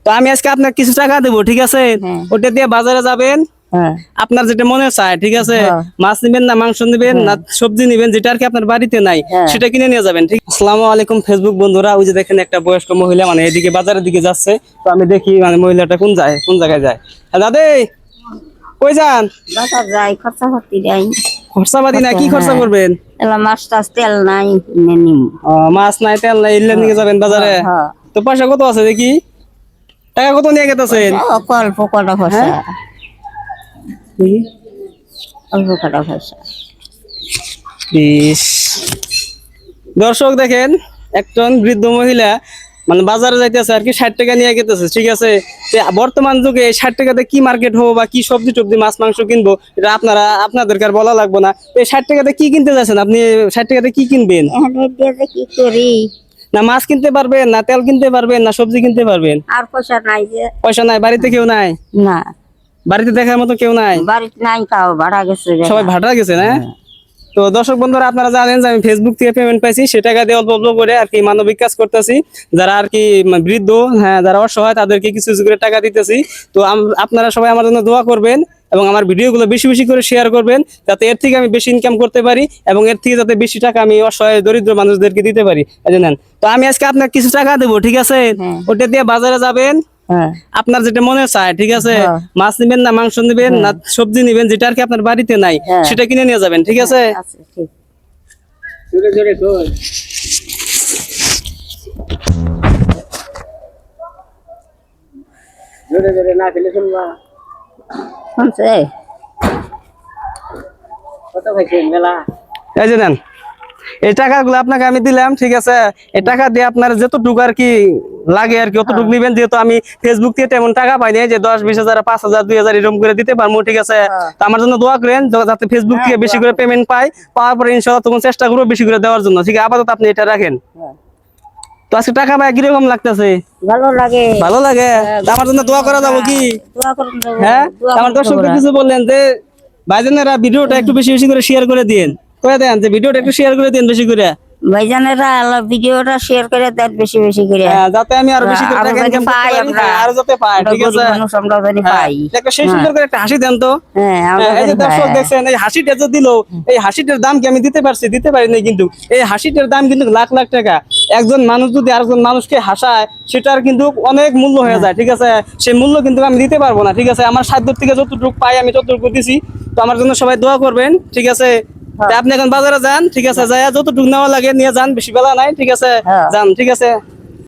তো আমি আজকে আপনাকে কিছু টাকা দেবো, ঠিক আছে? ওটা দিয়ে বাজারে যাবেন, আপনার যেটা মনে চায়, ঠিক আছে? মাছ নিবেন না মাংস নিবেন না সবজি নিবেন, যেটা আর কি আপনার বাড়িতে নাই সেটা কিনে নিয়ে যাবেন, ঠিক? আসসালামু আলাইকুম ফেসবুক বন্ধুরা, ওই যে দেখেন একটা বয়স্ক মহিলা মানে এদিকে বাজারের দিকে যাচ্ছে। তো আমি দেখি মানে মহিলাটা কোন জায়গায় যায়। দাদা কই যান? বাজার যাই, খরচা করতে যাই। খরচাপাতি না, কি খরচা করবেন? মাছ টাছ তেল নাই, মাছ নাই তেল নাই, এলে নিয়ে যাবেন বাজারে। তো পয়সা কত আছে দেখি, টাকা কত নিয়ে গেতেছেন? অল্প কটা পয়সা, অল্প কটা পয়সা। দর্শক দেখেন, একজন বৃদ্ধ মহিলা মানে বাজারে যাইতেছে আর কি, 60 টাকা নিয়ে গেতেছে, ঠিক আছে? বর্তমান যুগে 60 টাকাতে কি মার্কেট হবো বা কি সবজি টবজি মাছ মাংস কিনবো, এটা আপনাদেরকে আর বলা লাগবো না। এই 60 টাকাতে কি কিনতে যাচ্ছেন আপনি? 60 টাকাতে কি কিনবেন? কি করি, না মাছ কিনতে পারবেন, না তেল কিনতে পারবেন, না সবজি কিনতে পারবেন? আর পয়সা নাই যে। পয়সা নাই, বাড়িতে কেউ নাই? না, বাড়িতে দেখার মতো কেউ নাই? বাড়িতে নাই, কাউ ভাড়া গেছে, সবাই ভাড়া গেছে না? তো দর্শক বন্ধুরা, আপনারা জানেন যে আমি ফেসবুক থেকে পেমেন্ট পাইছি, সে টাকা দিয়ে অল্প অল্প করে আর কি মানবিক কাজ করতেছি। যারা আর কি বৃদ্ধ, হ্যাঁ যারা অসহায়, তাদেরকে কিছু কিছু করে টাকা দিতেছি। তো আপনারা সবাই আমার জন্য দোয়া করবেন এবং আমার ভিডিওগুলো বেশি বেশি করে শেয়ার করবেন, যাতে এর থেকে আমি বেশি ইনকাম করতে পারি এবং এর থেকে যাতে বেশি টাকা আমি অসহায় দরিদ্র মানুষদেরকে দিতে পারি, জানেন? তো আমি আজকে আপনাকে কিছু টাকা দেবো, ঠিক আছে? ওটা দিয়ে বাজারে যাবেন, আপনার যেটা মনে চায়, ঠিক আছে? মাছ নিবেন না মাংস নিবেন না সবজি নিবেন, যেটা আর কি আপনার বাড়িতে নাই সেটা কিনে নিয়ে যাবেন, ঠিক আছে? না খেলে শুনবা কত খাইছেন মেলা? এই যে নেন, এই টাকাগুলো আপনাকে আমি দিলাম, ঠিক আছে? এই টাকা দিয়ে আপনার যতটুকু আর কি লাগে আর কি অতটুকু নিবেন, যেহেতু আমি ফেসবুক থেকে তেমন টাকা পাইনি যে 10-20 হাজার 5,000 2,000 এরকম করে দিতে পারবো, ঠিক আছে? তো আমার জন্য দোয়া করেন যাতে ফেসবুক থেকে বেশি করে পেমেন্ট পাওয়ার পরে ইনশাআল্লাহ তখন চেষ্টা করবো বেশি করে দেওয়ার জন্য, ঠিক আছে? আপাতত আপনি এটা রাখেন। তো আজকে টাকা পাই কিরকম লাগতেছে? ভালো লাগে, ভালো লাগে? আমার জন্য দোয়া করা যাবো কি? হ্যাঁ, আমার দর্শকদের কিছু বললেন যে ভাইজানেরা ভিডিওটা একটু বেশি বেশি করে শেয়ার করে দিন, করে দেন যে ভিডিওটা একটু শেয়ার করে দিন বেশি করে। ভাইজানেরা ভিডিওটা শেয়ার করে দেন বেশি বেশি করে, যাতে আমি আরো বেশি করে টাকা ইনকাম করতে পারি, আরো যাতে পাই, ঠিক আছে? আমরা জানি পাই। একটা সেই সুন্দর করে একটা হাসি দেন তো। এই যে দর্শক দেখছেন, এই হাসিটা যে দিল, এই হাসিটার দাম কি আমি দিতে পারি না, কিন্তু এই হাসিটার দাম কিন্তু লাখ লাখ টাকা। একজন মানুষ যদি আরেকজন মানুষকে হাসায়, সেটার কিন্তু অনেক মূল্য হয়ে যায়, ঠিক আছে? সেই মূল্য কিন্তু আমি দিতে পারবো না, ঠিক আছে? আমার সাধ্য থেকে যতটুকু পাই আমি ততটুকু দিছি। তো আমার জন্য সবাই দোয়া করবেন, ঠিক আছে? আপনি এখন বাজারে যান, ঠিক আছে? যাই যতটুকু নেওয়া লাগে নিয়ে যান, বেশি বেলা নাই, ঠিক আছে? যান, ঠিক আছে?